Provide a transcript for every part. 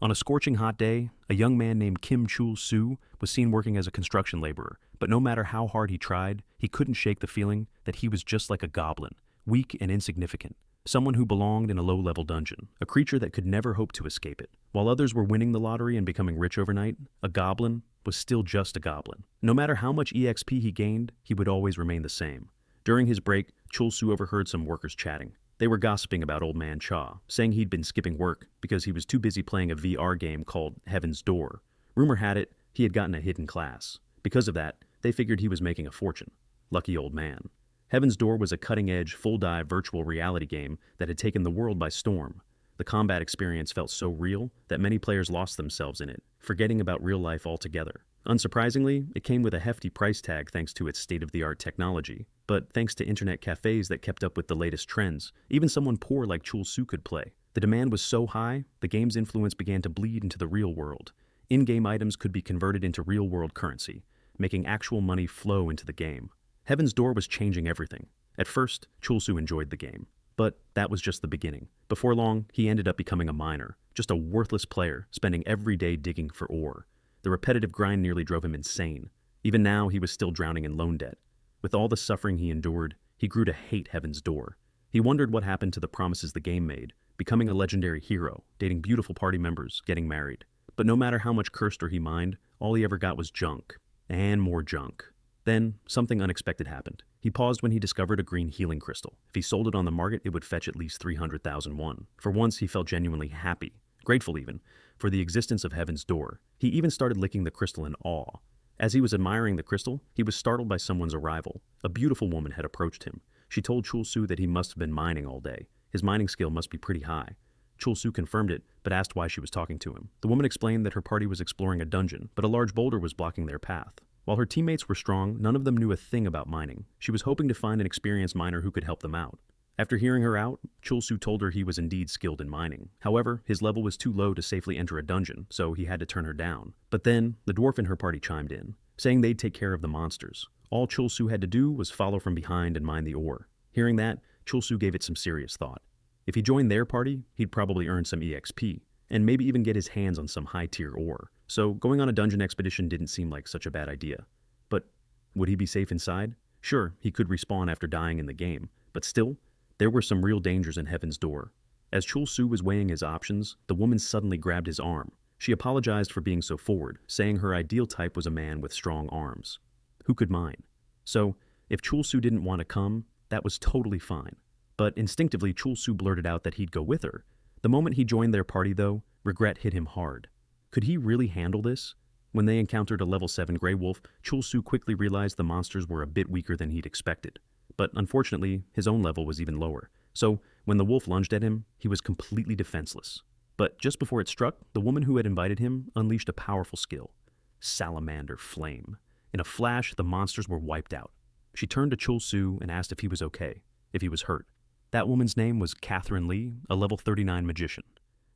On a scorching hot day, a young man named Kim Chul-soo was seen working as a construction laborer, but no matter how hard he tried, he couldn't shake the feeling that he was just like a goblin, weak and insignificant, someone who belonged in a low-level dungeon, a creature that could never hope to escape it. While others were winning the lottery and becoming rich overnight, a goblin was still just a goblin. No matter how much EXP he gained, he would always remain the same. During his break, Chul-soo overheard some workers chatting. They were gossiping about Old Man Cha, saying he'd been skipping work because he was too busy playing a VR game called Heaven's Door. Rumor had it he had gotten a hidden class. Because of that, they figured he was making a fortune. Lucky old man. Heaven's Door was a cutting-edge, full-dive virtual reality game that had taken the world by storm. The combat experience felt so real that many players lost themselves in it, forgetting about real life altogether. Unsurprisingly, it came with a hefty price tag thanks to its state-of-the-art technology. But thanks to internet cafes that kept up with the latest trends, even someone poor like Chul-soo could play. The demand was so high, the game's influence began to bleed into the real world. In-game items could be converted into real-world currency, making actual money flow into the game. Heaven's Door was changing everything. At first, Chul-soo enjoyed the game. But that was just the beginning. Before long, he ended up becoming a miner, just a worthless player, spending every day digging for ore. The repetitive grind nearly drove him insane. Even now, he was still drowning in loan debt. With all the suffering he endured, he grew to hate Heaven's Door. He wondered what happened to the promises the game made, becoming a legendary hero, dating beautiful party members, getting married. But no matter how much cursed or he mined, all he ever got was junk. And more junk. Then, something unexpected happened. He paused when he discovered a green healing crystal. If he sold it on the market, it would fetch at least 300,000 won. For once, he felt genuinely happy, grateful even, for the existence of Heaven's Door. He even started licking the crystal in awe. As he was admiring the crystal, he was startled by someone's arrival. A beautiful woman had approached him. She told Chul-soo that he must have been mining all day. His mining skill must be pretty high. Chul-soo confirmed it, but asked why she was talking to him. The woman explained that her party was exploring a dungeon, but a large boulder was blocking their path. While her teammates were strong, none of them knew a thing about mining. She was hoping to find an experienced miner who could help them out. After hearing her out, Chul-soo told her he was indeed skilled in mining. However, his level was too low to safely enter a dungeon, so he had to turn her down. But then, the dwarf in her party chimed in, saying they'd take care of the monsters. All Chul-soo had to do was follow from behind and mine the ore. Hearing that, Chul-soo gave it some serious thought. If he joined their party, he'd probably earn some EXP, and maybe even get his hands on some high-tier ore. So going on a dungeon expedition didn't seem like such a bad idea. But would he be safe inside? Sure, he could respawn after dying in the game, but still, there were some real dangers in Heaven's Door. As Chul-soo was weighing his options, the woman suddenly grabbed his arm. She apologized for being so forward, saying her ideal type was a man with strong arms. Who could mine? So, if Chul-soo didn't want to come, that was totally fine. But instinctively, Chul-soo blurted out that he'd go with her. The moment he joined their party, though, regret hit him hard. Could he really handle this? When they encountered a level 7 Grey Wolf, Chul-soo quickly realized the monsters were a bit weaker than he'd expected. But unfortunately, his own level was even lower. So, when the wolf lunged at him, he was completely defenseless. But just before it struck, the woman who had invited him unleashed a powerful skill. Salamander Flame. In a flash, the monsters were wiped out. She turned to Chul-soo and asked if he was okay, if he was hurt. That woman's name was Catherine Lee, a level 39 magician.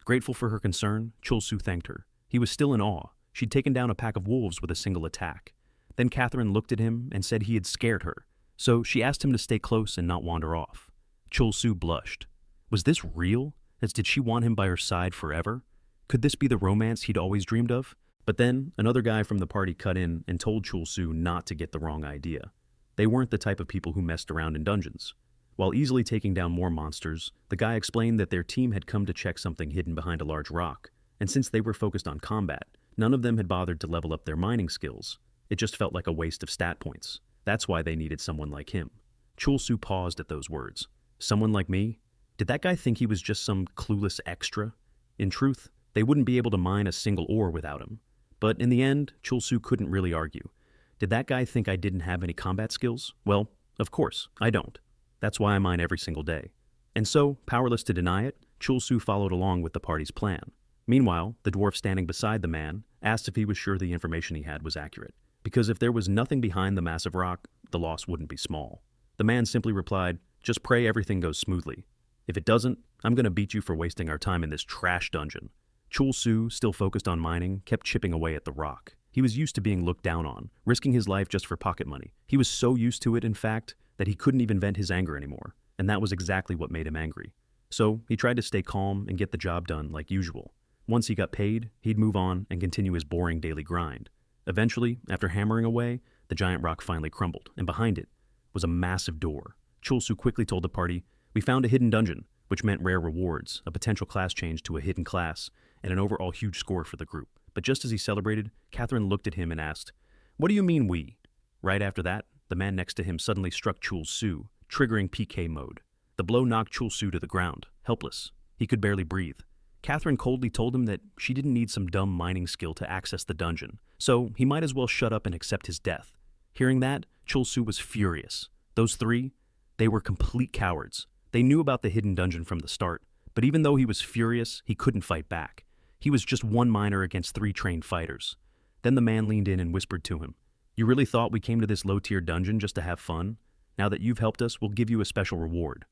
Grateful for her concern, Chul-soo thanked her. He was still in awe. She'd taken down a pack of wolves with a single attack. Then Catherine looked at him and said he had scared her, so she asked him to stay close and not wander off. Chul-soo blushed. Was this real? Did she want him by her side forever? Could this be the romance he'd always dreamed of? But then, another guy from the party cut in and told Chul-soo not to get the wrong idea. They weren't the type of people who messed around in dungeons. While easily taking down more monsters, the guy explained that their team had come to check something hidden behind a large rock, and since they were focused on combat, none of them had bothered to level up their mining skills. It just felt like a waste of stat points. That's why they needed someone like him. Chul-soo paused at those words. Someone like me? Did that guy think he was just some clueless extra? In truth, they wouldn't be able to mine a single ore without him. But in the end, Chul-soo couldn't really argue. Did that guy think I didn't have any combat skills? Well, of course, I don't. That's why I mine every single day. And so, powerless to deny it, Chul-soo followed along with the party's plan. Meanwhile, the dwarf standing beside the man asked if he was sure the information he had was accurate. Because if there was nothing behind the massive rock, the loss wouldn't be small. The man simply replied, "Just pray everything goes smoothly. If it doesn't, I'm gonna beat you for wasting our time in this trash dungeon." Chul-soo, still focused on mining, kept chipping away at the rock. He was used to being looked down on, risking his life just for pocket money. He was so used to it, in fact, that he couldn't even vent his anger anymore, and that was exactly what made him angry. So he tried to stay calm and get the job done like usual. Once he got paid, he'd move on and continue his boring daily grind. Eventually, after hammering away, the giant rock finally crumbled, and behind it was a massive door. Chulsu quickly told the party, "We found a hidden dungeon," which meant rare rewards, a potential class change to a hidden class, and an overall huge score for the group. But just as he celebrated, Catherine looked at him and asked, "What do you mean we?" Right after that, the man next to him suddenly struck Chulsu, triggering PK mode. The blow knocked Chulsu to the ground, helpless. He could barely breathe. Catherine coldly told him that she didn't need some dumb mining skill to access the dungeon, so he might as well shut up and accept his death. Hearing that, Chulsu was furious. Those three, they were complete cowards. They knew about the hidden dungeon from the start, but even though he was furious, he couldn't fight back. He was just one miner against three trained fighters. Then the man leaned in and whispered to him, "You really thought we came to this low-tier dungeon just to have fun? Now that you've helped us, we'll give you a special reward."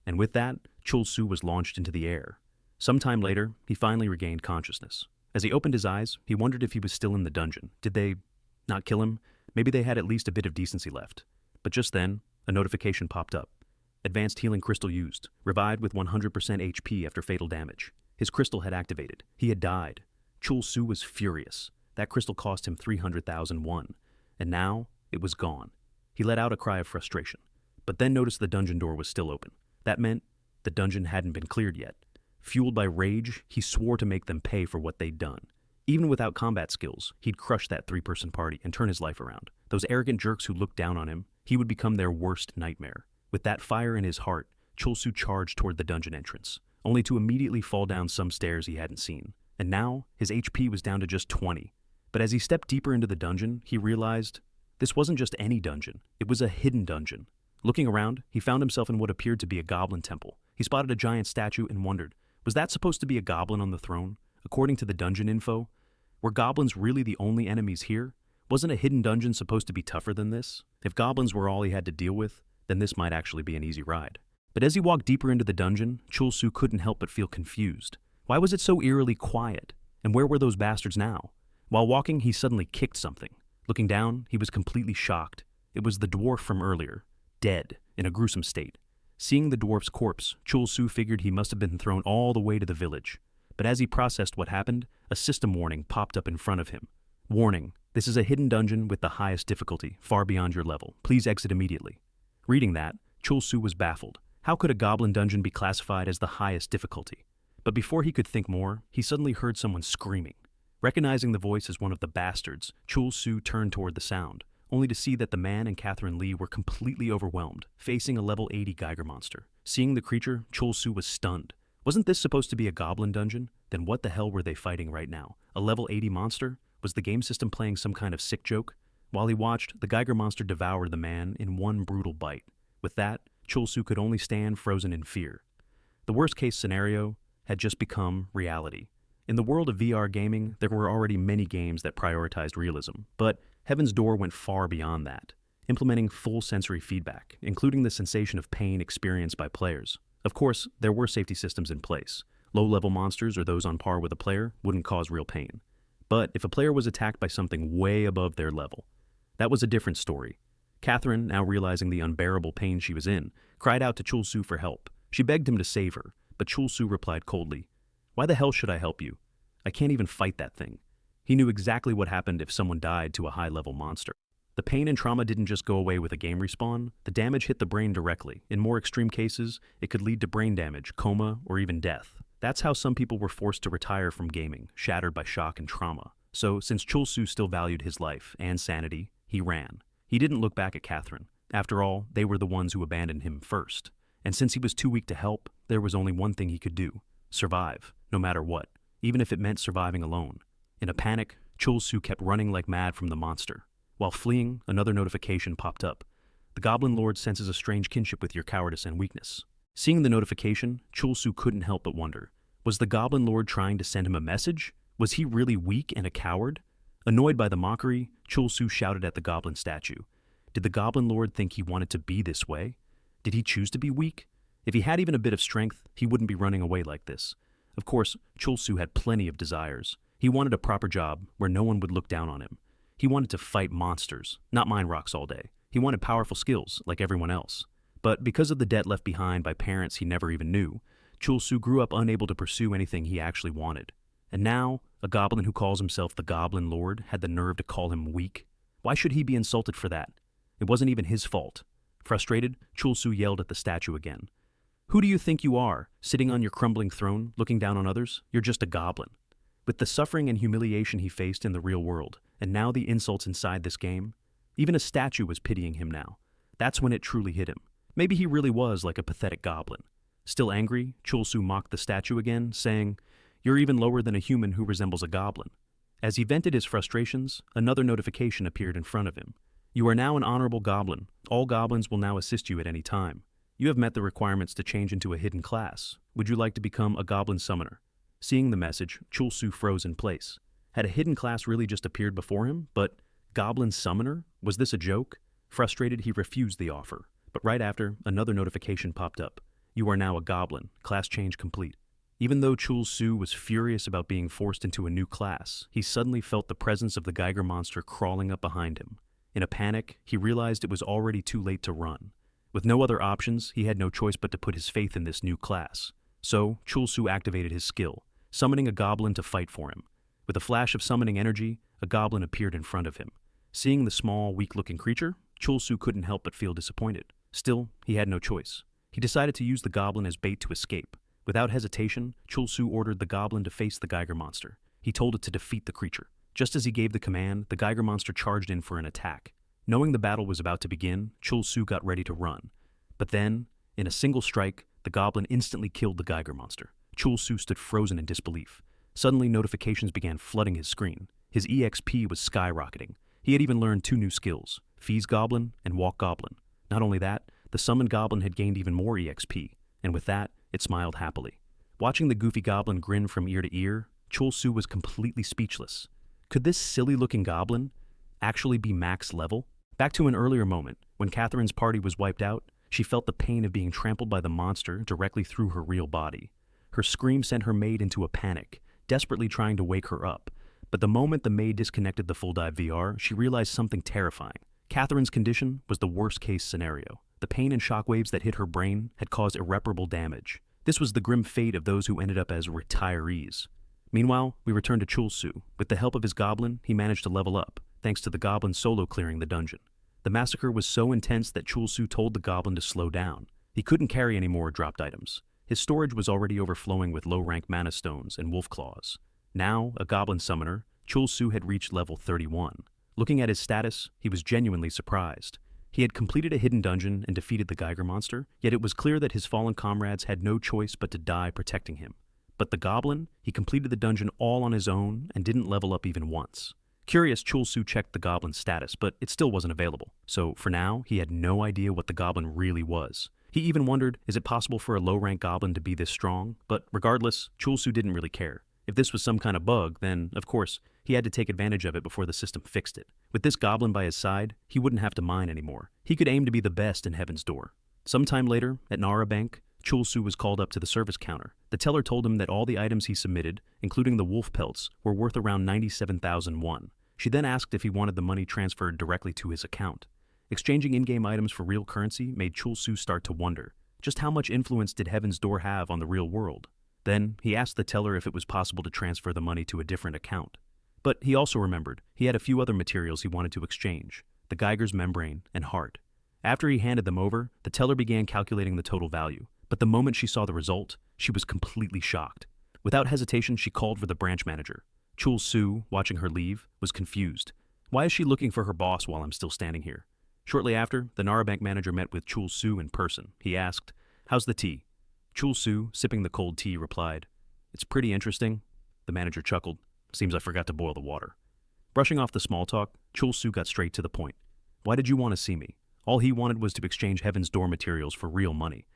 And with that, Chulsu was launched into the air. Sometime later, he finally regained consciousness. As he opened his eyes, he wondered if he was still in the dungeon. Did they not kill him? Maybe they had at least a bit of decency left. But just then, a notification popped up. Advanced healing crystal used. Revived with 100% HP after fatal damage. His crystal had activated. He had died. Chulsu was furious. That crystal cost him 300,000 won. And now, it was gone. He let out a cry of frustration, but then noticed the dungeon door was still open. That meant the dungeon hadn't been cleared yet. Fueled by rage, he swore to make them pay for what they'd done. Even without combat skills, he'd crush that three-person party and turn his life around. Those arrogant jerks who looked down on him, he would become their worst nightmare. With that fire in his heart, Chulsu charged toward the dungeon entrance, only to immediately fall down some stairs he hadn't seen. And now, his HP was down to just 20. But as he stepped deeper into the dungeon, he realized this wasn't just any dungeon. It was a hidden dungeon. Looking around, he found himself in what appeared to be a goblin temple. He spotted a giant statue and wondered, was that supposed to be a goblin on the throne? According to the dungeon info, were goblins really the only enemies here? Wasn't a hidden dungeon supposed to be tougher than this? If goblins were all he had to deal with, then this might actually be an easy ride. But as he walked deeper into the dungeon, Chulsu couldn't help but feel confused. Why was it so eerily quiet? And where were those bastards now? While walking, he suddenly kicked something. Looking down, he was completely shocked. It was the dwarf from earlier, dead, in a gruesome state. Seeing the dwarf's corpse, Chulsu figured he must have been thrown all the way to the village. But as he processed what happened, a system warning popped up in front of him. Warning, this is a hidden dungeon with the highest difficulty, far beyond your level. Please exit immediately. Reading that, Chulsu was baffled. How could a goblin dungeon be classified as the highest difficulty? But before he could think more, he suddenly heard someone screaming. Recognizing the voice as one of the bastards, Chulsu turned toward the sound, only to see that the man and Catherine Lee were completely overwhelmed, facing a level 80 Geiger monster. Seeing the creature, Chulsu was stunned. Wasn't this supposed to be a goblin dungeon? Then what the hell were they fighting right now? A level 80 monster? Was the game system playing some kind of sick joke? While he watched, the Geiger monster devoured the man in one brutal bite. With that, Chulsu could only stand frozen in fear. The worst-case scenario had just become reality. In the world of VR gaming, there were already many games that prioritized realism, but Heaven's Door went far beyond that, implementing full sensory feedback, including the sensation of pain experienced by players. Of course, there were safety systems in place. Low-level monsters or those on par with a player wouldn't cause real pain. But if a player was attacked by something way above their level, that was a different story. Catherine, now realizing the unbearable pain she was in, cried out to Chulsu for help. She begged him to save her, but Chulsu replied coldly, "Why the hell should I help you? I can't even fight that thing." He knew exactly what happened if someone died to a high-level monster. The pain and trauma didn't just go away with a game respawn, the damage hit the brain directly. In more extreme cases, it could lead to brain damage, coma, or even death. That's how some people were forced to retire from gaming, shattered by shock and trauma. So, since Chulsu still valued his life and sanity, he ran. He didn't look back at Catherine. After all, they were the ones who abandoned him first. And since he was too weak to help, there was only one thing he could do: survive, no matter what, even if it meant surviving alone. In a panic, Chulsu kept running like mad from the monster. While fleeing, another notification popped up. The Goblin Lord senses a strange kinship with your cowardice and weakness. Seeing the notification, Chulsu couldn't help but wonder. Was the Goblin Lord trying to send him a message? Was he really weak and a coward? Annoyed by the mockery, Chulsu shouted at the goblin statue. Did the Goblin Lord think he wanted to be this way? Did he choose to be weak? If he had even a bit of strength, he wouldn't be running away like this. Of course, Chulsu had plenty of desires. He wanted a proper job where no one would look down on him. He wanted to fight monsters, not mine rocks all day. He wanted powerful skills, like everyone else. But because of the debt left behind by parents he never even knew, Chulsu grew up unable to pursue anything he actually wanted. And now, a goblin who calls himself the Goblin Lord had the nerve to call him weak? Why should he be insulted for that? It wasn't even his fault. Frustrated, Chulsu yelled at the statue again. Who do you think you are, sitting on your crumbling throne, looking down on others? You're just a goblin. With the suffering and humiliation he faced in the real world, and now the insults inside this game, even a statue was pitying him now. That's when it truly hit him. Maybe he really was like a pathetic goblin. Still angry, Chulsu mocked the statue again, saying, "You're even lower than a human who resembles a goblin." As he vented his frustrations, another notification appeared in front of him. You are now an honorable goblin. All goblins will now assist you at any time. You have met the requirements to change into a hidden class. Would you like to become a Goblin Summoner? Seeing the message, Chulsu froze in place. Had a hidden class really just appeared before him? But Goblin Summoner? Was this a joke? Frustrated, he refused the offer. But right after, another notification popped up. You are now a goblin. Class change complete. Even though Chulsu was furious about being forced into a new class, he suddenly felt the presence of the Geiger monster crawling up behind him. In a panic, he realized it was already too late to run. With no other options, he had no choice but to put his faith in this new class. So, Chulsu activated his skill, summoning a goblin to fight for him. With a flash of summoning energy, a goblin appeared in front of him. Seeing the small, weak-looking creature, Chulsu couldn't help but feel disappointed. Still, he had no choice. He decided to use the goblin as bait to escape. Without hesitation, Chulsu ordered the goblin to face the Geiger monster. He told it to defeat the creature. Just as he gave the command, the Geiger monster charged in for an attack. Knowing the battle was about to begin, Chulsu got ready to run. But then, in a single strike, the goblin instantly killed the Geiger monster. Chulsu stood frozen in disbelief. Suddenly, notifications began flooding his screen. His EXP was skyrocketing. He had even learned 2 new skills, Fees Goblin and Walk Goblin. Not only that, the summoned goblin had gained even more EXP, and with that, it smiled happily. Watching the goofy goblin grin from ear to ear, Chulsu was completely speechless. Could this silly-looking goblin actually be max level? Back to an earlier moment, when Catherine's party was wiped out, she felt the pain of being trampled by the monster directly through her real body. Her scream sent her maid into a panic, desperately trying to wake her up. But the moment the maid disconnected the full dive VR, she realized something terrifying. Catherine's condition was the worst-case scenario. The pain and shockwaves that hit her brain had caused irreparable damage. This was the grim fate of those who ended up as retirees. Meanwhile, we return to Chulsu. With the help of his goblin, he managed to level up, thanks to the goblin solo clearing the dungeon. The massacre was so intense that Chulsu told the goblin to slow down. He couldn't carry any more dropped items. His storage was already overflowing with low-rank mana stones and wolf claws. Now, a Goblin Summoner, Chulsu had reached level 31. Looking at his status, he was genuinely surprised. He had completed a hidden dungeon and defeated the Geiger monster, yet it was clear that his fallen comrades had no choice but to die protecting him. But the goblin, he completed the dungeon all on his own and didn't level up even once. Curious, Chulsu checked the goblin's status, but it still wasn't available. So for now, he had no idea what the goblin really was. He even wondered, is it possible for a low-rank goblin to be this strong? But regardless, Chulsu didn't really care. If this was some kind of bug, then, of course, he had to take advantage of it before the system fixed it. With this goblin by his side, he wouldn't have to mine anymore. He could aim to be the best in Heaven's Door. Sometime later, at Nara Bank, Chulsu was called up to the service counter. The teller told him that all the items he submitted, including the wolf pelts, were worth around 97,000 won. She then asked if he wanted the money transferred directly to his account. Exchanging in-game items for real currency made Chulsu start to wonder, just how much influence did Heaven's Door have on the real world? Then, he asked the teller if it was possible to transfer the money to a different account. But he also remembered he had a few other materials he wanted to exchange, the Geiger's membrane and heart. After he handed them over, the teller began calculating the total value. But the moment she saw the result, she was completely shocked. Without hesitation, she called for the branch manager. Chulsu, watching her leave, was confused. Why is she looking for her boss while I'm still standing here? Shortly after, the Nara Bank manager met with Chulsu in person. He asked, "How's the tea?" Chulsu, sipping the cold tea, replied, "It's pretty interesting." The manager chuckled. "Seems I forgot to boil the water." Brushing off the small talk, Chulsu got straight to the point. Why did you want to see me? All he wanted was to exchange Heaven's Door materials for real money.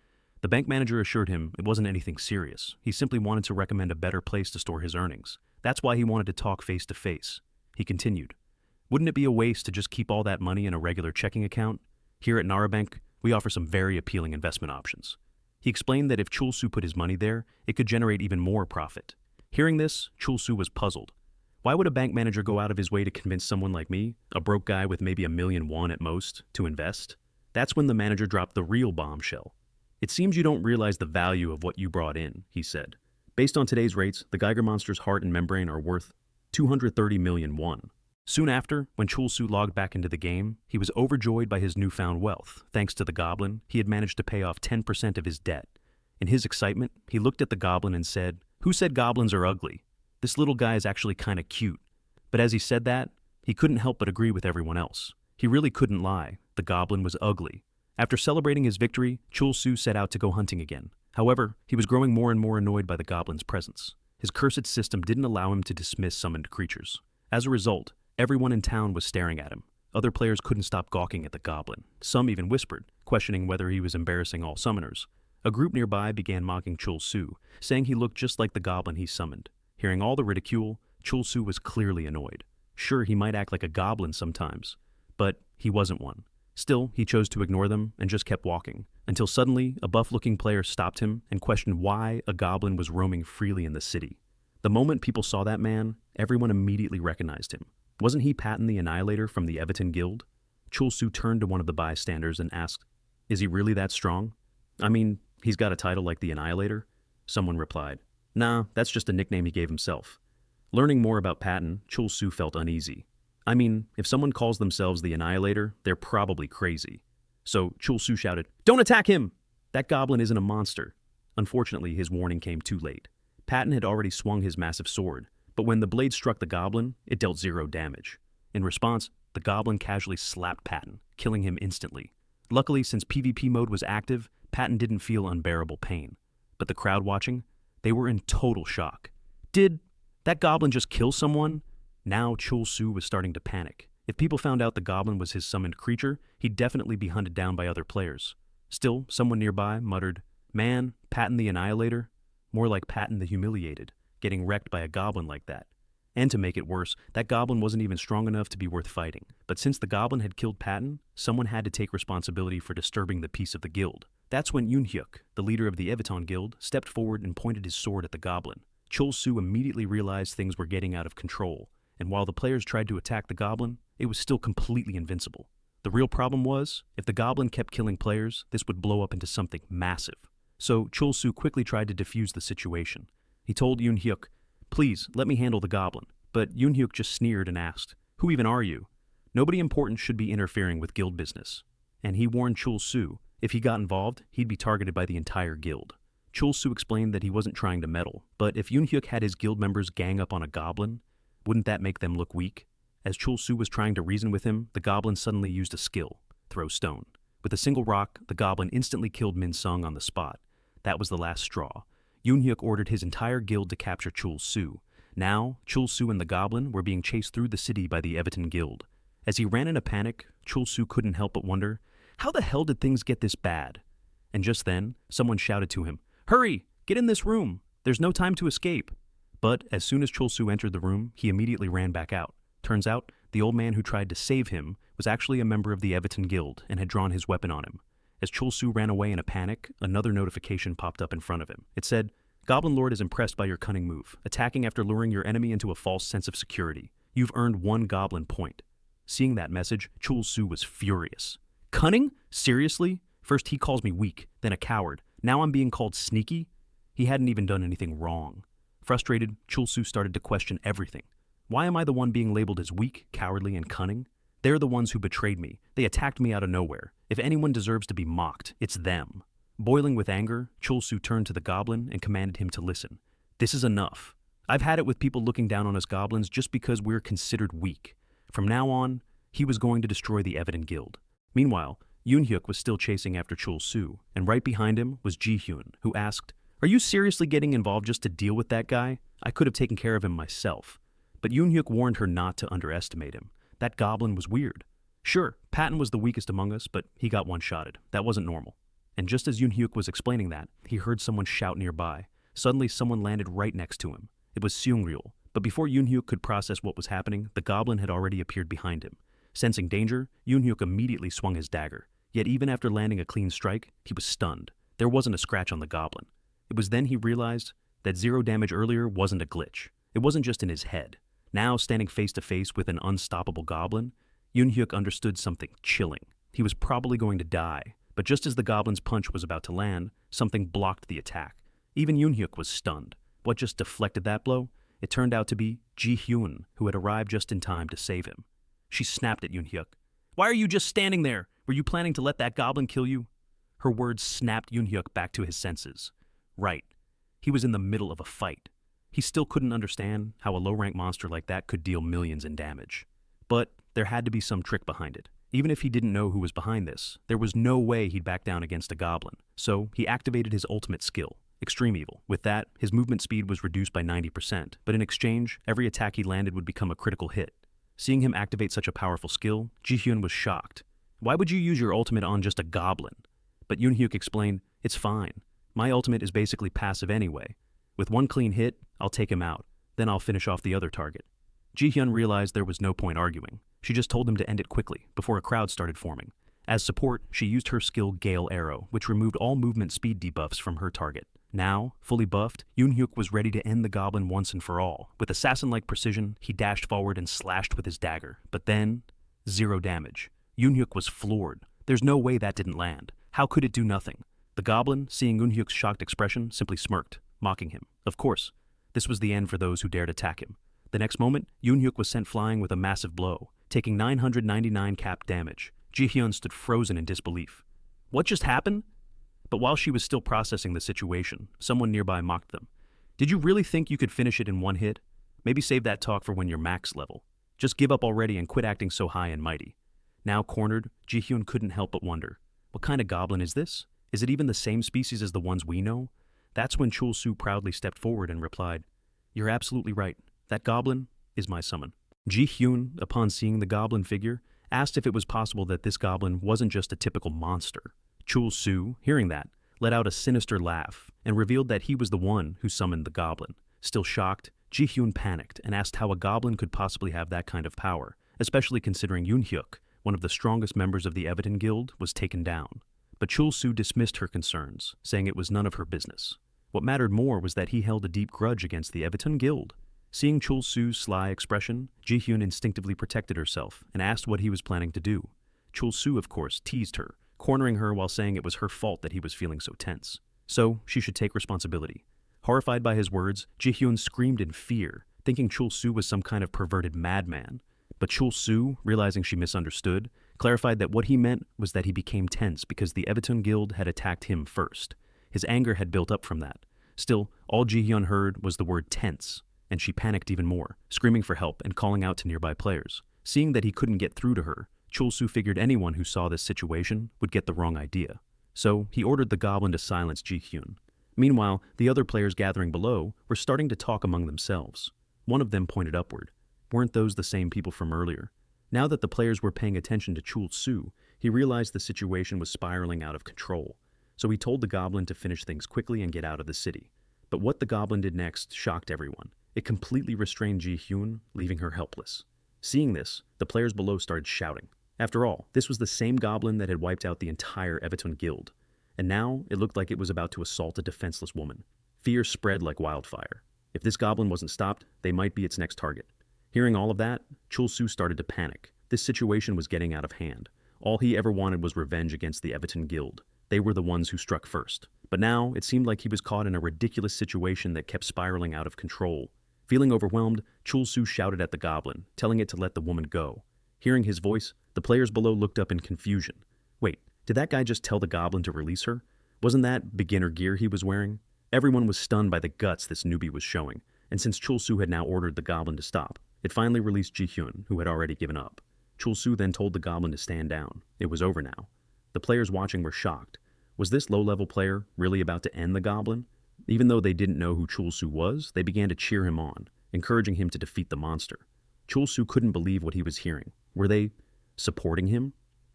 The bank manager assured him it wasn't anything serious. He simply wanted to recommend a better place to store his earnings. That's why he wanted to talk face to face. He continued, "Wouldn't it be a waste to just keep all that money in a regular checking account? Here at Nara Bank, we offer some very appealing investment options." He explained that if Chulsu put his money there, it could generate even more profit. Hearing this, Chulsu was puzzled. Why would a bank manager go out of his way to convince someone like me, a broke guy with maybe 1,000,000 won at most, to invest? That's when the manager dropped the real bombshell. "It seems you don't realize the value of what you brought in," he said. Based on today's rates, the Geiger monster's heart and membrane are worth 230 million won. Soon after, when Chul-Su logged back into the game, he was overjoyed by his newfound wealth. Thanks to the goblin, he had managed to pay off 10% of his debt. In his excitement, he looked at the goblin and said, "Who said goblins are ugly? This little guy is actually kinda cute." But as he said that, he couldn't help but agree with everyone else. He really couldn't lie. The goblin was ugly. After celebrating his victory, Chul-Su set out to go hunting again. However, he was growing more and more annoyed by the goblin's presence. His cursed system didn't allow him to dismiss summoned creatures. As a result, everyone in town was staring at him. Other players couldn't stop gawking at the goblin. Some even whispered, questioning whether he was embarrassing all summoners. A group nearby began mocking Chul-Su, saying he looked just like the goblin he summoned. Hearing all the ridicule, Chul-Su was clearly annoyed. Sure, he might act like a goblin sometimes, but he wasn't one. Still, he chose to ignore them and just kept walking, until suddenly a buff-looking player stopped him and questioned why a goblin was roaming freely in the city. The moment people saw that man, everyone immediately recognized him. Wasn't he Patton the Annihilator from the Everton Guild? Chul-Su turned to one of the bystanders and asked, "Is he really that strong? I mean, he's got a title like the Annihilator?" Someone replied, "Nah, that's just a nickname he gave himself." Learning more about Patton, Chul-Su felt uneasy. I mean, if someone calls themselves the Annihilator, they're probably crazy. So Chul-Su shouted, "Don't attack him! That goblin isn't a monster." Unfortunately, his warning came too late. Patton had already swung his massive sword, but when the blade struck the goblin, it dealt 0 damage. In response, the goblin casually slapped Patton, killing him instantly. Luckily, since PvP mode was active, Patton didn't feel unbearable pain. But the crowd watching, they were in total shock. Did that goblin just kill someone? Now Chul-Su was starting to panic. If people found out the goblin was his summoned creature, he'd definitely be hunted down by other players. Still, someone nearby muttered, "Man, Patton the Annihilator? More like Patton the Humiliated, getting wrecked by a goblin like that." And to make it worse, that goblin wasn't even strong enough to be worth fighting. But since the goblin had killed Patton, someone had to take responsibility for disturbing the peace of the guild. That's when Yoon-hyuk, the leader of the Everton Guild, stepped forward and pointed his sword at the goblin. Chul-Su immediately realized things were getting out of control, and while the players tried to attack the goblin, it was still completely invincible. The real problem was, if the goblin kept killing players, this would blow up into something massive. So Chul-Su quickly tried to defuse the situation. He told Yoon-hyuk, "Please, let me handle the goblin." But Yoon-hyuk just sneered and asked, "Who even are you? Nobody important should be interfering with guild business." And he warned Chul-Su, if he got involved, he'd be targeted by the entire guild. Chul-Su explained that he wasn't trying to meddle, but if Yoon-hyuk had his guild members gang up on a goblin, wouldn't that make them look weak? As Chul-Su was trying to reason with him, the goblin suddenly used a skill, throw stone. With a single rock, the goblin instantly killed Min-sung on the spot. That was the last straw. Yoon-hyuk ordered his entire guild to capture Chul-Su. Now, Chul-Su and the goblin were being chased through the city by the Everton Guild. As he ran in a panic, Chul-Su couldn't help but wonder, how the hell did things get this bad? And just then, someone shouted to him, "Hurry! Get in this room! There's no time to escape!" But as soon as Chul-Su entered the room, he immediately ran back out. Turns out, the old man who tried to save him was actually a member of the Everton Guild and had drawn his weapon on him. As Chul-Su ran away in a panic, another notification popped up in front of him. It said, "Goblin Lord is impressed by your cunning move, attacking after luring your enemy into a false sense of security. You've earned 1 goblin point." Seeing that message, Chul-Su was furious. Cunning? Seriously? First he calls me weak, then a coward. Now I'm being called sneaky? He hadn't even done anything wrong. Frustrated, Chul-Su started to question everything. Why am I the one being labeled as weak, cowardly, and cunning? They're the ones who betrayed me. They attacked me out of nowhere. If anyone deserves to be mocked, it's them. Boiling with anger, Chul-Su turned to the goblin and commanded him to listen. "This is enough. I've had it with people looking down on us goblins just because we're considered weak. From now on, he was going to destroy the Everton Guild." Meanwhile, Yoon-hyuk was still chasing after Chul-Su, and right behind him was Ji-hyun, who asked, "Are you seriously getting involved just to deal with that guy? I could have taken care of him myself." But Yoon-hyuk warned her not to underestimate him. That goblin was weird. Sure, Patton was the weakest among us, but he got one-shotted. That wasn't normal. And just as Yoon-hyuk was explaining that, he heard someone shout nearby. Suddenly, someone landed right next to him. It was Seung-ryul. But before Yoon-hyuk could process what was happening, the goblin had already appeared behind him. Sensing danger, Yoon-hyuk immediately swung his dagger. Yet even after landing a clean strike, he was stunned. There wasn't a scratch on the goblin. It was then he realized that 0 damage earlier wasn't a glitch. It wasn't just in his head. Now, standing face to face with an unstoppable goblin, Yoon-hyuk understood something chilling. He was probably going to die, but just as the goblin's punch was about to land, something blocked the attack. Even Yoon-hyuk was stunned. What just deflected that blow? It turned out to be Ji-hyun, who had arrived just in time to save him. She snapped at Yoon-hyuk. "Why are you just standing there? Were you planning to let that goblin kill you?" Her words snapped Yoon-hyuk back to his senses. Right. He was in the middle of a fight. He still couldn't understand how a low-rank monster like that could deal millions in damage. But there had to be some trick behind it. Even if he didn't know who was behind this, there was no way he'd back down against a goblin. So he activated his ultimate skill, Extreme Evil. With that, his movement speed was reduced by 90%, but in exchange, every attack he landed would become a critical hit. Seeing him activate such a powerful skill, Ji-hyun was shocked. "Why would you use your ultimate on just a goblin?" But Yoon-hyuk explained, "It's fine. My ultimate is basically passive anyway. With one clean hit, I'll take him out. Then I'll finish off the other target." Ji-hyun realized there was no point arguing. She just told him to end it quickly, before a crowd started forming. As support, she used her skill Gale Arrow, which removed all movement speed debuffs from her target. Now, fully buffed, Yoon-hyuk was ready to end the goblin once and for all. With assassin-like precision, he dashed forward and slashed with his dagger. But then, 0 damage. Yoon-hyuk was floored. There's no way that didn't land. How could it do nothing? The goblin, seeing Yoon-hyuk's shocked expression, simply smirked, mocking him. Of course, this was the end for those who dared attack him. The next moment, Yoon-hyuk was sent flying with a massive blow, taking 999 cap damage. Ji-hyun stood frozen in disbelief. What just happened? But while she was still processing the situation, someone nearby mocked them. "Did you really think you could finish it in one hit? Maybe save that talk for when you're max level. Just give up already and quit acting so high and mighty." Now cornered, Ji-hyun couldn't help but wonder, what kind of goblin is this? Is it even the same species as the ones we know? That's when Chul-soo proudly stepped forward and replied, "You're absolutely right. That goblin is my summon." Ji-hyun, upon seeing the goblin figure, asked if it was possible that this goblin wasn't just a typical monster. Chul-soo, hearing that, let out a sinister laugh and revealed that he was the one who summoned the goblin. Still shocked, Ji-hyun panicked and asked how a goblin could possibly have that kind of power, especially considering Yoon-hyuk, one of the strongest members of the Awaken Guild, was taken down. But Chul-soo dismissed her concerns, saying it was none of her business. What mattered more was that he held a deep grudge against the Awaken Guild. Seeing Chul-soo's sly expression, Ji-hyun instinctively protected herself and asked what he was planning to do. Chul-soo, of course, teased her, cornering her while saying it was her fault that he was feeling so tense. So, she should take responsibility. Horrified by his words, Ji-hyun screamed in fear, thinking Chul-soo was some kind of perverted madman. But Chul-soo, realizing she misunderstood, clarified that what he meant was that he became tense because the Awaken Guild had attacked him first. His anger had built up from that. Still, all Ji-hyun heard was the word tense, and she panicked even more, screaming for help and calling out to nearby players. Seeing that he couldn't get through to her, Chul-soo figured anyone who saw this situation would get the wrong idea. So he ordered the goblin to silence Ji-hyun. Meanwhile, the other players gathering below were starting to talk among themselves. One of them pointed upward. Weren't those the same people from earlier? Now that the players were paying attention to Chul-soo, he realized the situation was spiraling out of control. So he told the goblin to finish things quickly and get out of the city. But what the goblin did next shocked everyone. It completely restrained Ji-hyun, leaving her helpless. Seeing this, the players below started shouting. After all, this was the same goblin that had wiped out the entire Awaken Guild. And now, it looked like it was about to assault a defenseless woman. Fear spread like wildfire. If this goblin wasn't stopped, they might be its next target. Hearing all of that, Chul-soo started to panic. This situation was getting out of hand. All he ever wanted was revenge against the Awaken Guild. They were the ones who struck first. But now, it seemed like he was caught in a ridiculous situation that kept spiraling out of control. Feeling overwhelmed, Chul-soo shouted at the goblin, telling it to let the woman go. Hearing his voice, the players below looked up in confusion. Wait, did that guy just tell the goblin to release her? Wasn't that beginner gear he was wearing? Everyone was stunned by the guts this newbie was showing, and since Chul-soo had now ordered the goblin to stop, it finally released Ji-hyun, who had already given up. Chul-soo then told the goblin to stand down. It was over now. The players watching were shocked. Was this low-level player really about to end the goblin? Even though they didn't know who Chul-soo was, they began to cheer him on, encouraging him to defeat the monster. Chul-soo couldn't believe what he was hearing. Were they supporting him?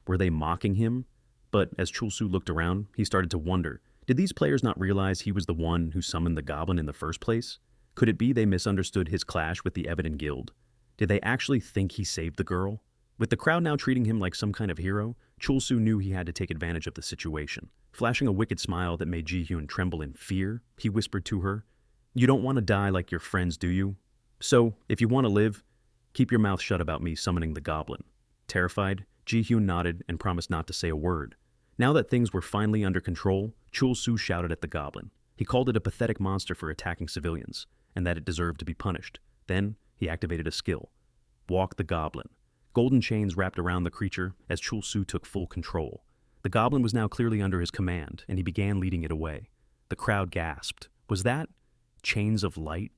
Were they mocking him? But as Chul-soo looked around, he started to wonder, did these players not realize he was the one who summoned the goblin in the first place? Could it be they misunderstood his clash with the Awaken Guild? Did they actually think he saved the girl? With the crowd now treating him like some kind of hero, Chul-soo knew he had to take advantage of the situation. Flashing a wicked smile that made Ji-hyun tremble in fear, he whispered to her, "You don't want to die like your friends, do you? So, if you want to live, keep your mouth shut about me summoning the goblin." Terrified, Ji-hyun nodded and promised not to say a word. Now that things were finally under control, Chul-soo shouted at the goblin, He called it a pathetic monster for attacking civilians, and that it deserved to be punished. Then, he activated a skill. Walk the Goblin. Golden chains wrapped around the creature as Chul Su took full control. The goblin was now clearly under his command, and he began leading it away. The crowd gasped. Was that chains of light?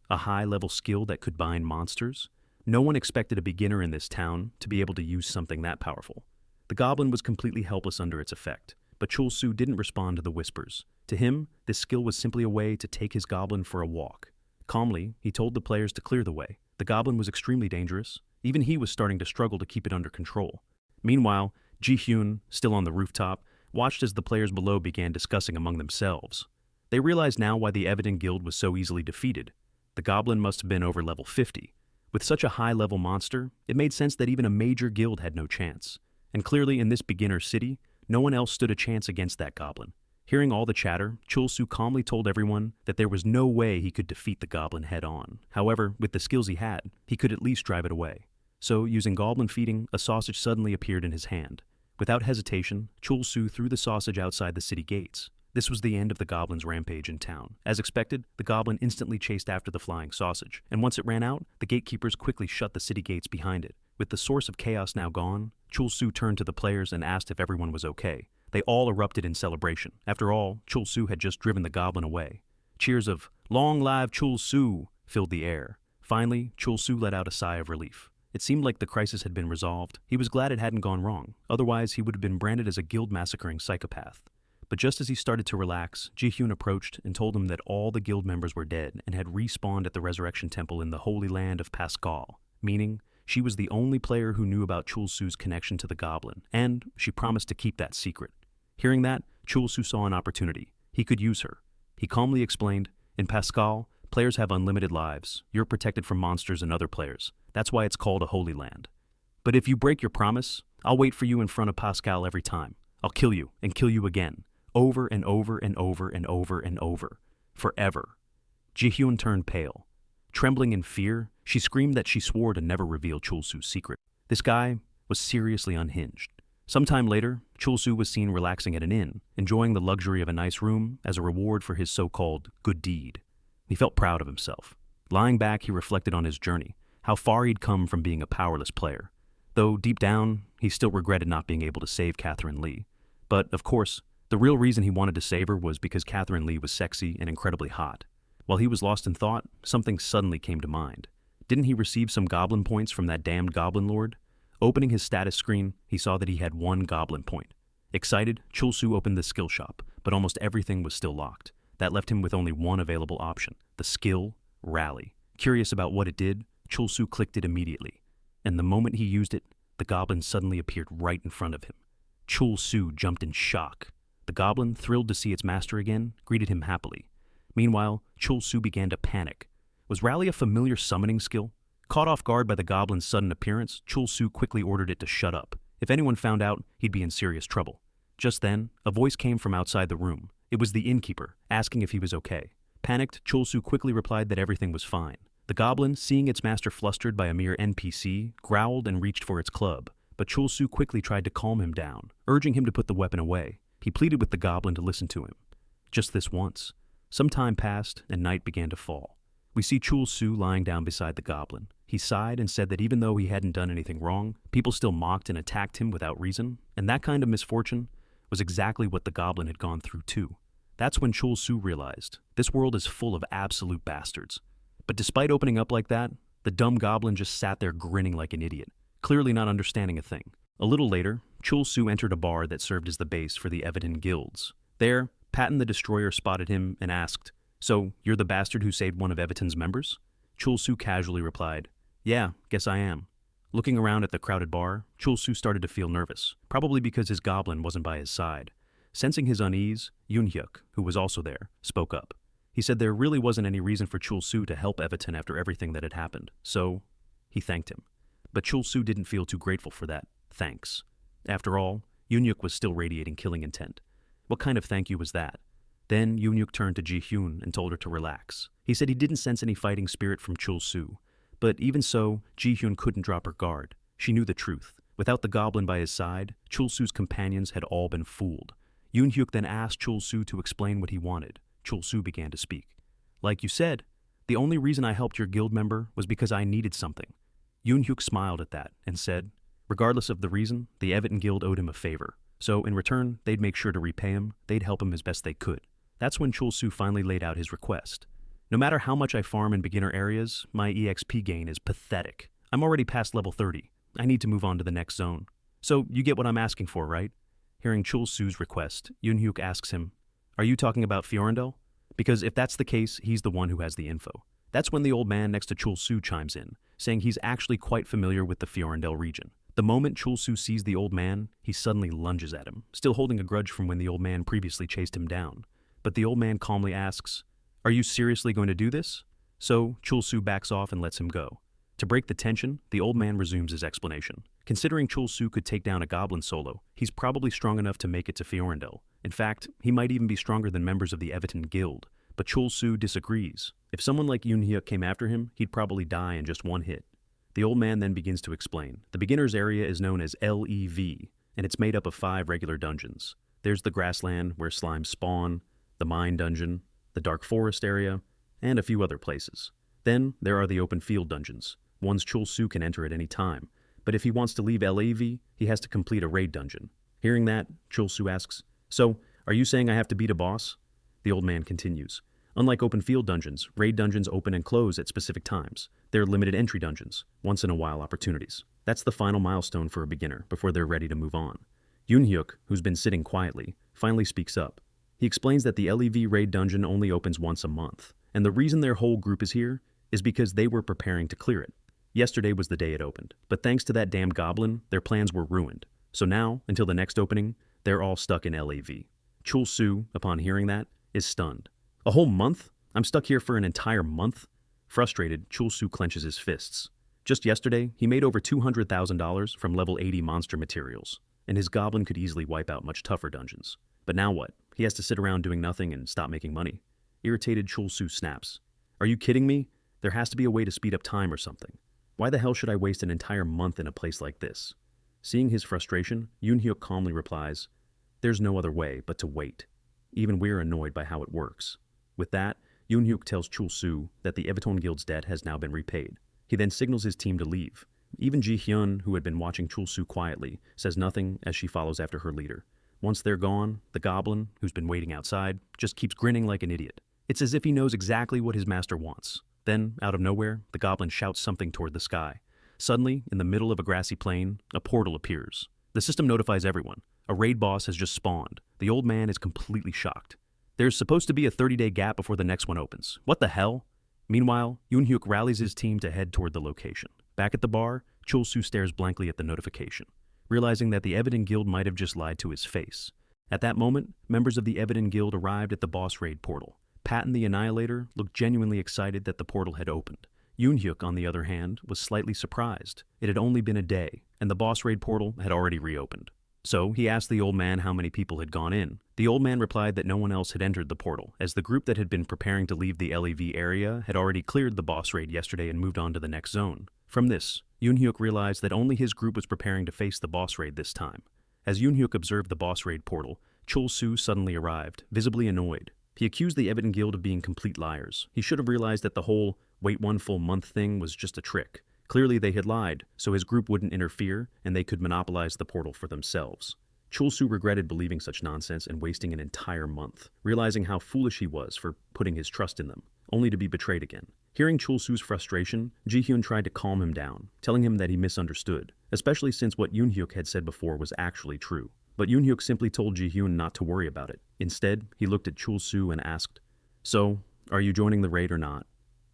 A high-level skill that could bind monsters? No one expected a beginner in this town to be able to use something that powerful. The goblin was completely helpless under its effect, but Chul Su didn't respond to the whispers. To him, this skill was simply a way to take his goblin for a walk. Calmly, he told the players to clear the way. The goblin was extremely dangerous. Even he was starting to struggle to keep it under control. Meanwhile, Ji-hyun, still on the rooftop, watched as the players below began discussing among themselves. They realized now why the Evident Guild was so easily defeated. The goblin must have been over level 50. With such a high-level monster, it made sense that even a major guild had no chance. And clearly in this beginner city, no one else stood a chance against that goblin. Hearing all the chatter, Chul Su calmly told everyone that there was no way he could defeat the goblin head-on. However, with the skills he had, he could at least drive it away. So, using goblin feeding, a sausage suddenly appeared in his hand. Without hesitation, Chul Su threw the sausage outside the city gates. This was the end of the goblin's rampage in town. As expected, the goblin instantly chased after the flying sausage, and once it ran out, the gatekeepers quickly shut the city gates behind it. With the source of chaos now gone, Chul Su turned to the players and asked if everyone was okay. They all erupted in celebration. After all, Chul Su had just driven the goblin away. Cheers of "Long live Chul Su" filled the air. Finally, Chul Su let out a sigh of relief. It seemed like the crisis had been resolved. He was glad it hadn't gone wrong. Otherwise, he would have been branded as a guild-massacring psychopath. But just as he started to relax, Ji-hyun approached and told him that all the guild members were dead and had respawned at the Resurrection Temple in the Holy Land of Pascal, meaning she was the only player who knew about Chul Su's connection to the goblin, and she promised to keep that secret. Hearing that, Chul Su saw an opportunity. He could use her. He calmly explained, "In Pascal, players have unlimited lives. You're protected from monsters and other players. That's why it's called a Holy Land. But if you break your promise, I'll wait for you in front of Pascal every time. I'll kill you and kill you again. Over and over and over and over and over. Forever." Ji-hyun turned pale. Trembling in fear, she screamed that she swore to never reveal Chul Su's secret. This guy was seriously unhinged. Sometime later, Chul Su was seen relaxing at an inn, enjoying the luxury of a nice room as a reward for his so-called good deed. He felt proud of himself. Lying back, he reflected on his journey, how far he'd come from being a powerless player. Though deep down, he still regretted not being able to save Catherine Lee. But, of course, the real reason he wanted to save her was because Catherine Lee was sexy and incredibly hot. While he was lost in thought, something suddenly came to mind. Didn't he receive some goblin points from that damned goblin lord? Opening his status screen, he saw that he had 1 goblin point. Excited, Chul Su opened the skill shop, but almost everything was still locked. That left him with only one available option, the skill Rally. Curious about what it did, Chul Su clicked it immediately. And the moment he used it, the goblin suddenly appeared right in front of him. Chul Su jumped in shock. The goblin, thrilled to see its master again, greeted him happily. Meanwhile, Chul Su began to panic. Was Rally a familiar summoning skill? Caught off guard by the goblin's sudden appearance, Chul Su quickly ordered it to shut up. If anyone found out, he'd be in serious trouble. Just then, a voice came from outside the room. It was the innkeeper, asking if he was okay. Panicked, Chul Su quickly replied that everything was fine. The goblin, seeing its master flustered by a mere NPC, growled and reached for its club. But Chul Su quickly tried to calm him down, urging him to put the weapon away. He pleaded with the goblin to listen to him. Just this once. Some time passed, and night began to fall. We see Chul Su lying down beside the goblin. He sighed and said that even though he hadn't done anything wrong, people still mocked and attacked him without reason, and that kind of misfortune was exactly what the goblin had gone through too. That's when Chul Su realized, this world is full of absolute bastards. But despite opening up like that, the dumb goblin just sat there grinning like an idiot, clearly not understanding a thing. A little later, Chul Su entered a bar that served as the base for the Evident Guilds. There, Patton the Destroyer spotted him and asked, "So, you're the bastard who saved one of Eviton's members?" Chul Su casually replied, "Yeah, guess I am." Looking around at the crowded bar, Chul Su started to feel nervous, probably because his goblin wasn't by his side. Sensing his unease, Yoon-hyuk, who was also there, spoke up. He said there really wasn't any reason for Chul Su to help Eviton after everything that had happened, so he thanked him. But Chul Su didn't feel too grateful for that thanks. After all, Yoon-hyuk was still radiating killing intent. What kind of thank you was that? Then Yoon-hyuk turned to Ji-hyun and told her to relax. He said he didn't sense any fighting spirit from Chul Su. But even so, Ji-hyun couldn't drop her guard. She knew the truth. Without the goblin by his side, Chul Su's companions had all been fooled. Yoon-hyuk then asked Chul Su to explain what he wanted. Chul Su began to speak. Like you said, the only reason I helped your guild member was because I needed something. Yoon Hyuk smiled at that and said, regardless of the reason, the Everton Guild owed him a favor. So in return, they'd make sure to repay him, they'd help him as best they could. That's when Chul Su finally laid out his request. No matter how much I farm in beginner areas, my EXP gain is pathetic. I'm already past level 30. I need to move on to the next zone. So you get what I'm asking for, right? Hearing Chul Su's request, Yoon Hyuk asks him, are you talking about Fiorendel? Because if that's the case, he's the one who has the info. That's when the old man next to Chul Su chimes in, saying he's actually quite familiar with the Fiorendel region. The moment Chul Su sees the old man, he suddenly lunges at him, still holding a grudge from when the old man previously chased him down. But the old man calmly asks, are you seriously going to do this? So Chul Su backs off and lets him go. To break the tension, the old man resumes his explanation. Considering Chul Su could take down a goblin solo, he's probably strong enough to make it to Fiorendel. In fact, he might even be stronger than members of the Everton Guild. But Chul Su disagrees. If someone like Yoon Hyuk came after him, he'd probably die in just one hit. The old man then begins to explain. The beginner's area is known as LEV, and it's made up of 5 regular dungeons. There's the grassland where slimes spawn, the mine dungeon, the dark forest area, and a few other places. Then there are the open field dungeons. Ones Chul Su can enter at any time, but if he wants to leave LAV, he has to complete a raid dungeon. Hearing that, Chul Su asks, so, are you saying I have to beat a boss? The old man continues. Unlike open field dungeons, raid dungeons open and close at specific times. They're limited entry dungeons, once-in-a-while opportunities. That's the final milestone for a beginner before they're ready to move on. Yoon Hyuk, who's been sitting quietly, finally speaks up. He explains that the LEV raid dungeon only opens once a month, and the reason their whole group is here is because they were preparing to clear it. Yesterday was the day it opened, but thanks to that damn goblin, their plans were ruined. So now, until the next opening, they're all stuck in LAV. Chul Su, upon hearing that, is stunned. A whole month? I'm stuck here for an entire month? Frustrated, Chul Su clenches his fists. Just yesterday, he made over $200,000 from level 80 monster materials, and his goblin could easily wipe out much tougher dungeons. But now what? He has to sit around doing nothing and stop making money. Irritated, Chul Su snaps. Are you kidding me? There has to be a way to speed up time or something. Why the hell should I waste an entire month in a place like this? Seeing his frustration, Yoon Hyuk calmly replies, there's no other way but to wait. Even we're annoyed by how it works. With that, Yoon Hyuk tells Chul Su that the Everton Guild's debt has now been repaid. He then signals his team to leave. Even Ji Hyun, who had been watching Chul Su quietly, says nothing as she follows after her leader. Once they're gone, the goblin, who's been waiting outside, just keeps grinning like an idiot. It's as if he knows exactly what his master wants. Then, out of nowhere, the goblin shouts something toward the sky. Suddenly, in the middle of a grassy plain, a portal appears. The system notifies everyone. A raid boss has just spawned. The old man is completely shocked. There's supposed to be a 30-day gap before the next one opens. What the hell? Meanwhile, Yoon Hyuk rallies his team to head toward the location. Back at the bar, Chul Su stares blankly at the notification, realizing that the Everton Guild might have just lied to his face. At that moment, members of the Everton Guild arrived at the boss raid portal. Patton the Annihilator looked genuinely excited that the portal had opened. Yoon Hyuk, on the other hand, was slightly surprised. It had only been a day, and the boss raid portal had already reopened. So he asked the old man how many people had gone in. The old man replied that no one else had entered the portal, as the group that had been preparing to leave the LEV area had already cleared the boss raid yesterday and moved on to the next zone. From this, Yoon Hyuk realized that only his group was preparing to face the boss raid this time. As Yoon Hyuk observed the boss raid portal, Chul Su suddenly arrived, visibly annoyed. He accused the Everton Guild of being complete liars. He should have realized that the whole wait one full month thing was just a trick. Clearly they had lied, so his group wouldn't interfere and they could monopolize the portal for themselves. Chul Su regretted believing such nonsense and wasting an entire month, realizing how foolish he was for putting his trust in them, only to be betrayed again. Hearing Chul Su's frustration, Ji Hyun tried to calm him down, telling him that he misunderstood, especially since what Yoon Hyuk had said before was actually true. But Yoon Hyuk simply told Ji Hyun not to worry about it. Instead, he looked at Chul Su and asked, "So, are you joining the raid or not?"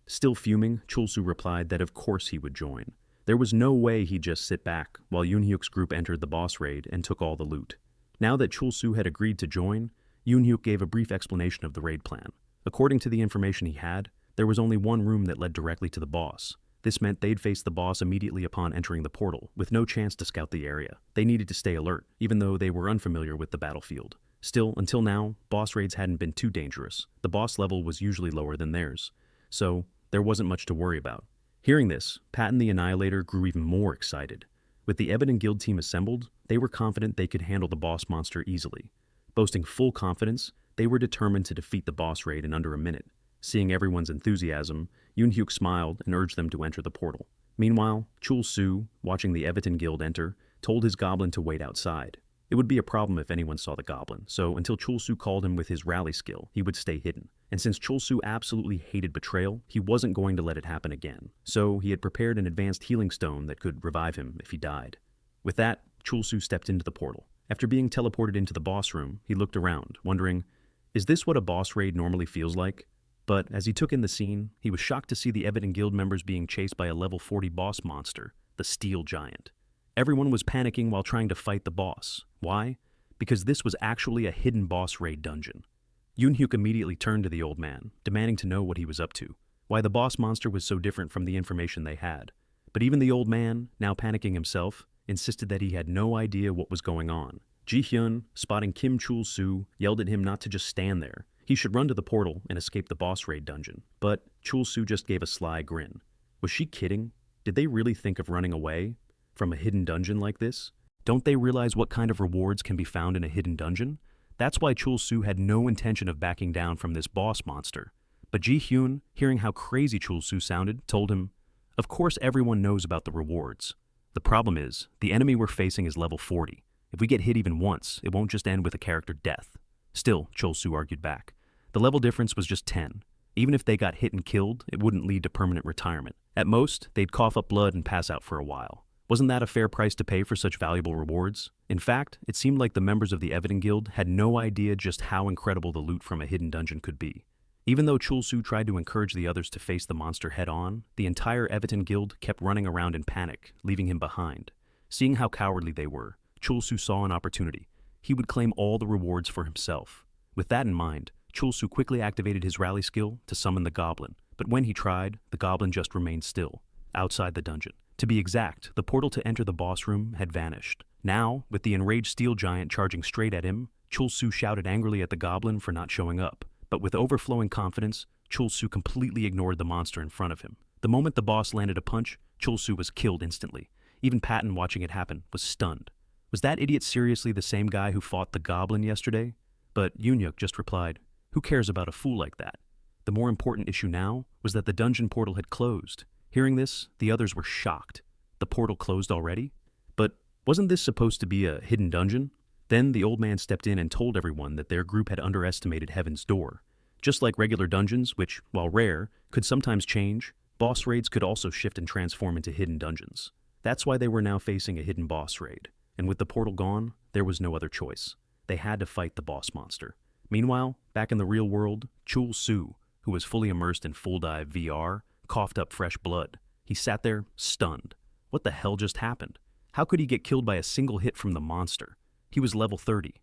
Still fuming, Chul Su replied that of course he would join. There was no way he'd just sit back while Yoon Hyuk's group entered the boss raid and took all the loot. Now that Chul Su had agreed to join, Yoon Hyuk gave a brief explanation of the raid plan. According to the information he had, there was only one room that led directly to the boss. This meant they'd face the boss immediately upon entering the portal, with no chance to scout the area. They needed to stay alert, even though they were unfamiliar with the battlefield. Still, until now, boss raids hadn't been too dangerous. The boss level was usually lower than theirs, so there wasn't much to worry about. Hearing this, Patton the Annihilator grew even more excited. With the Everton Guild team assembled, they were confident they could handle the boss monster easily. Boasting full confidence, They were determined to defeat the boss raid in under a minute. Seeing everyone's enthusiasm, Yoon-hyuk smiled and urged them to enter the portal. Meanwhile, Chul-soo, watching the Everton Guild enter, told his goblin to wait outside. It would be a problem if anyone saw the goblin, so until Chul-soo called him with his rally skill, he would stay hidden. And since Chul-soo absolutely hated betrayal, he wasn't going to let it happen again. So he had prepared an advanced healing stone that could revive him if he died. With that, Chul-soo stepped into the portal. After being teleported into the boss room, he looked around, wondering, is this what a boss raid normally feels like? But as he took in the scene, he was shocked to see the Everton Guild members being chased by a level 40 boss monster, the Steel Giant. Everyone was panicking while trying to fight the boss. Why? Because this was actually a hidden boss raid dungeon. Yoon-hyuk immediately turned to the old man, demanding to know what he was up to, why the boss monster was so different from the information they had. But even the old man, now panicking himself, insisted that he had no idea what was going on. Ji-hyun, spotting Kim Chul-soo, yelled at him not to just stand there. He should run to the portal and escape the boss raid dungeon. But Chul-soo just gave a sly grin. Was she kidding? Did they really think of running away from a hidden dungeon like this? Don't they realize what kind of rewards can be found in a hidden dungeon? That's why Chul-soo had no intention of backing down from this boss monster. But Ji-hyun, hearing how crazy Chul-soo sounded, told him, of course everyone knows about the rewards. The problem is, the enemy we're facing is level 40. If we get hit even once, it won't just end with a character death. Still, Chul-soo argued back. The level difference was just 10. Even if they got hit and killed, it wouldn't lead to permanent retirement. At most, they'd cough up blood and pass out for a while. Wasn't that a fair price to pay for such valuable rewards? In fact, it seemed like the members of the Everton Guild had no idea just how incredible the loot from a hidden dungeon could be. Even though Chul-soo tried to encourage the others to face the monster head-on, the entire Everton Guild kept running around in panic, leaving him behind. Seeing how cowardly they were, Chul-soo saw an opportunity. He would claim all the rewards for himself. With that in mind, Chul-soo quickly activated his rally skill to summon the goblin, but when he tried, the goblin just remained still, outside the dungeon. To be exact, the portal to enter the boss room had vanished. Now, with the enraged steel giant charging straight at him, Chul-soo shouted angrily at the goblin for not showing up. But with overflowing confidence, Chul-soo completely ignored the monster in front of him. The moment the boss landed a punch, Chul-soo was killed instantly. Even Patton, watching it happen, was stunned. Was that idiot seriously the same guy who fought the goblin yesterday? But Yoon-hyuk just replied, who cares about a fool like that? The more important issue now was that the dungeon portal had closed. Hearing this, the others were shocked. The portal closed already? But wasn't this supposed to be a hidden dungeon? Then the old man stepped in and told everyone that their group had underestimated Heaven's Door. Just like regular dungeons, which, while rare, could sometimes change, boss raids could also shift and transform into hidden dungeons. That's why they were now facing a hidden boss raid. And with the portal gone, there was no other choice. They had to fight the boss monster. Meanwhile, back in the real world, Chul-soo, who was fully immersed in full dive VR, coughed up fresh blood. He sat there, stunned. What the hell just happened? How could he get killed by a single hit from the monster? He was level 30.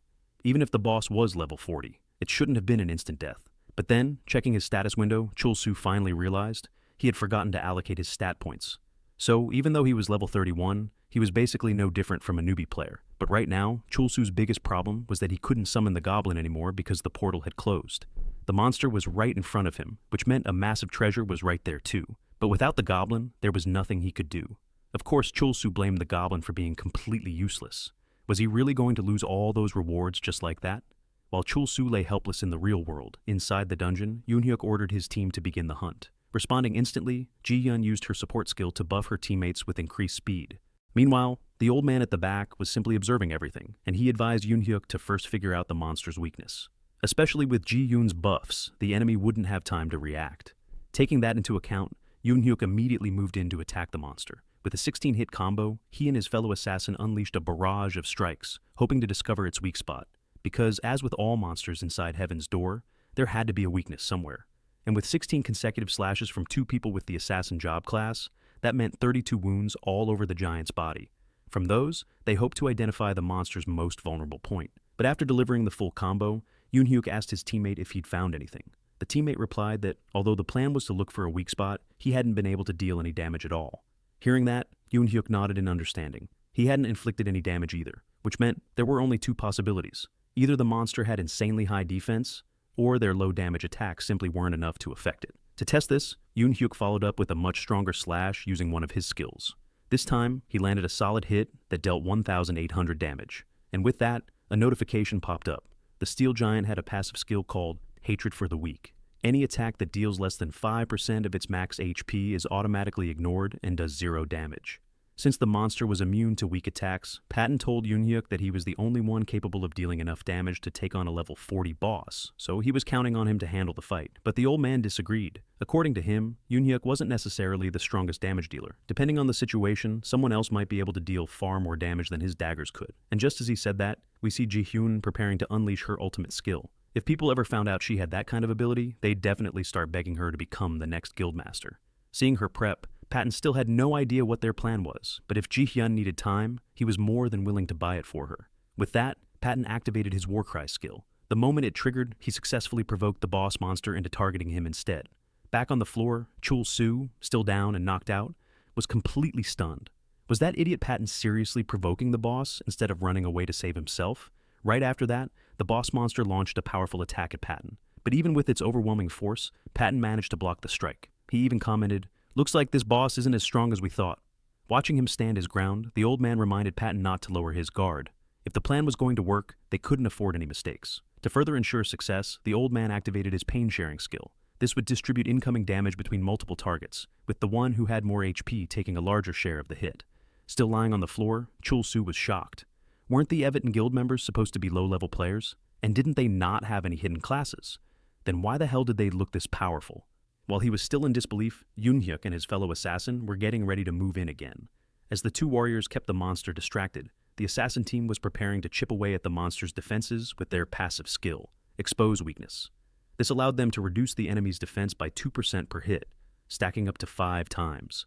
Even if the boss was level 40, it shouldn't have been an instant death. But then, checking his status window, Chul-soo finally realized he had forgotten to allocate his stat points. So, even though he was level 31, he was basically no different from a newbie player. But right now, Chul-soo's biggest problem was that he couldn't summon the goblin anymore because the portal had closed. The monster was right in front of him, which meant a massive treasure was right there too. But without the goblin, there was nothing he could do. Of course, Chul-soo blamed the goblin for being completely useless. Was he really going to lose all those rewards just like that? While Chul-soo lay helpless in the real world, inside the dungeon, Yoon-hyuk ordered his team to begin the hunt. Responding instantly, Ji-hyun used her support skill to buff her teammates with increased speed. Meanwhile, the old man at the back was simply observing everything, and he advised Yoon-hyuk to first figure out the monster's weakness. Especially with Ji-hyun's buffs, the enemy wouldn't have time to react. Taking that into account, Yoon-hyuk immediately moved in to attack the monster. With a 16-hit combo, he and his fellow assassin unleashed a barrage of strikes, hoping to discover its weak spot. Because, as with all monsters inside Heaven's Door, there had to be a weakness somewhere. And with 16 consecutive slashes from 2 people with the assassin job class, that meant 32 wounds all over the giant's body. From those, they hoped to identify the monster's most vulnerable point. But after delivering the full combo, Yoon-hyuk asked his teammate if he'd found anything. The teammate replied that, although the plan was to look for a weak spot, he hadn't been able to deal any damage at all. Hearing that, Yoon-hyuk nodded in understanding. He hadn't inflicted any damage either, which meant there were only 2 possibilities. Either the monster had insanely high defense, or their low damage attacks simply weren't enough to affect it. To test this, Yoon-hyuk followed up with a much stronger slash using one of his skills. This time, he landed a solid hit that dealt 1,800 damage. And with that, a notification popped up. The steel giant had a passive skill called Hatred for the Weak. Any attack that deals less than 5% of its max HP is automatically ignored and does 0 damage. Since the monster was immune to weak attacks, Patton told Yoonhyuk that he was the only one capable of dealing enough damage to take on a level 40 boss, so he was counting on him to handle the fight. But the old man disagreed. According to him, Yoonhyuk wasn't necessarily the strongest damage dealer. Depending on the situation, someone else might be able to deal far more damage than his daggers could. And just as he said that, we see Ji-hyun preparing to unleash her ultimate skill. If people ever found out she had that kind of ability, they'd definitely start begging her to become the next guildmaster. Seeing her prep, Patton still had no idea what their plan was, but if Ji-hyun needed time, he was more than willing to buy it for her. With that, Patton activated his Warcry skill. The moment it triggered, he successfully provoked the boss monster into targeting him instead. Back on the floor, Chul-soo, still down and knocked out, was completely stunned. Was that idiot Patton seriously provoking the boss instead of running away to save himself? Right after that, the boss monster launched a powerful attack at Patton. But even with its overwhelming force, Patton managed to block the strike. He even commented, "Looks like this boss isn't as strong as we thought." Watching him stand his ground, the old man reminded Patton not to lower his guard. If the plan was going to work, they couldn't afford any mistakes. To further ensure success, the old man activated his pain-sharing skill. This would distribute incoming damage between multiple targets, with the one who had more HP taking a larger share of the hit. Still lying on the floor, Chul-soo was shocked. Weren't the Everton Guild members supposed to be low-level players? And didn't they not have any hidden classes? Then why the hell did they look this powerful? While he was still in disbelief, Yoonhyuk and his fellow assassin were getting ready to move in again. As the two warriors kept the monster distracted, the assassin team was preparing to chip away at the monster's defenses with their passive skill, Expose Weakness. This allowed them to reduce the enemy's defense by 2% per hit, stacking up to 5 times.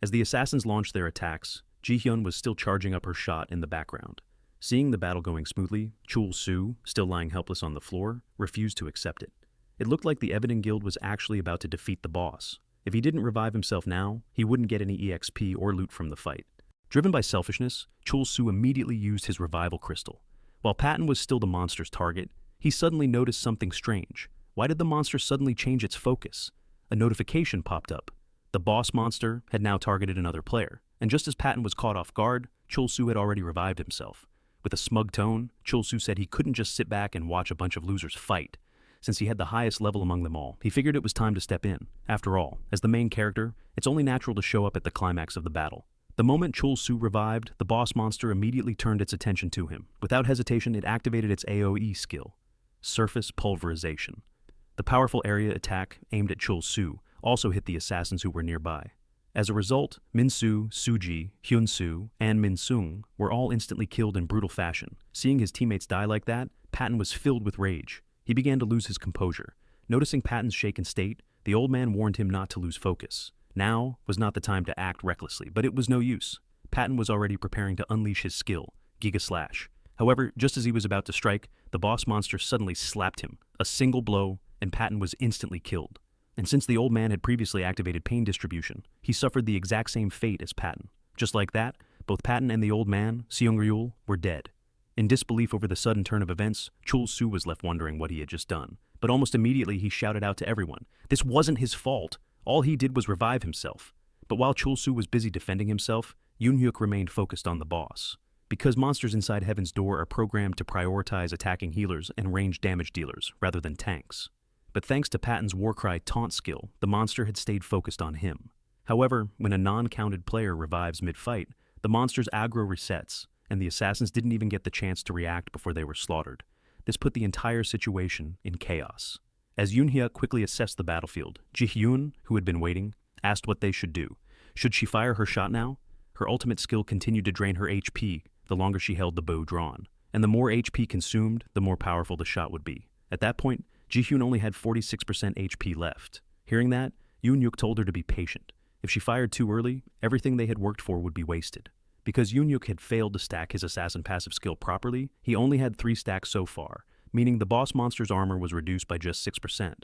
As the assassins launched their attacks, Ji-hyun was still charging up her shot in the background. Seeing the battle going smoothly, Chul-soo, still lying helpless on the floor, refused to accept it. It looked like the Everton Guild was actually about to defeat the boss. If he didn't revive himself now, he wouldn't get any EXP or loot from the fight. Driven by selfishness, Chul-soo immediately used his revival crystal. While Patton was still the monster's target, he suddenly noticed something strange. Why did the monster suddenly change its focus? A notification popped up. The boss monster had now targeted another player, and just as Patton was caught off guard, Chul-soo had already revived himself. With a smug tone, Chul-soo said he couldn't just sit back and watch a bunch of losers fight. Since he had the highest level among them all, he figured it was time to step in. After all, as the main character, it's only natural to show up at the climax of the battle. The moment Chul-soo revived, the boss monster immediately turned its attention to him. Without hesitation, it activated its AoE skill, Surface Pulverization. The powerful area attack aimed at Chul-soo also hit the assassins who were nearby. As a result, Min-soo, Suji, Hyun-soo, and Min-sung were all instantly killed in brutal fashion. Seeing his teammates die like that, Patton was filled with rage. He began to lose his composure. Noticing Patton's shaken state, the old man warned him not to lose focus. Now was not the time to act recklessly, but it was no use. Patton was already preparing to unleash his skill, Giga Slash. However, just as he was about to strike, the boss monster suddenly slapped him. A single blow, and Patton was instantly killed. And since the old man had previously activated pain distribution, he suffered the exact same fate as Patton. Just like that, both Patton and the old man, Seung-ryul, were dead. In disbelief over the sudden turn of events, Chul-soo was left wondering what he had just done. But almost immediately he shouted out to everyone, this wasn't his fault. All he did was revive himself. But while Chul-soo was busy defending himself, Yoonhyuk remained focused on the boss. Because monsters inside Heaven's Door are programmed to prioritize attacking healers and range damage dealers rather than tanks. But thanks to Patton's Warcry taunt skill, the monster had stayed focused on him. However, when a non-counted player revives mid-fight, the monster's aggro resets, and the assassins didn't even get the chance to react before they were slaughtered. This put the entire situation in chaos. As Yoonhyuk quickly assessed the battlefield, Ji-hyun, who had been waiting, asked what they should do. Should she fire her shot now? Her ultimate skill continued to drain her HP the longer she held the bow drawn, and the more HP consumed, the more powerful the shot would be. At that point, Ji-hyun only had 46% HP left. Hearing that, Yoonhyuk told her to be patient. If she fired too early, everything they had worked for would be wasted. Because Yoonhyuk had failed to stack his assassin passive skill properly, he only had 3 stacks so far, meaning the boss monster's armor was reduced by just 6%.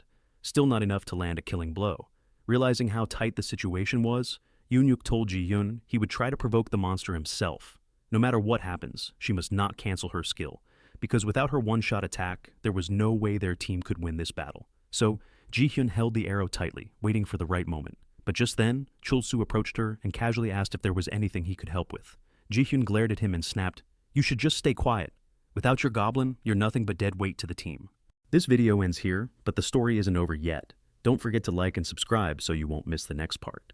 Still not enough to land a killing blow. Realizing how tight the situation was, Yoonhyuk told Ji-hyun he would try to provoke the monster himself. No matter what happens, she must not cancel her skill, because without her one-shot attack, there was no way their team could win this battle. So, Ji-hyun held the arrow tightly, waiting for the right moment. But just then, Chul-soo approached her and casually asked if there was anything he could help with. Ji-hyun glared at him and snapped, "You should just stay quiet." Without your goblin, you're nothing but dead weight to the team. This video ends here, but the story isn't over yet. Don't forget to like and subscribe so you won't miss the next part.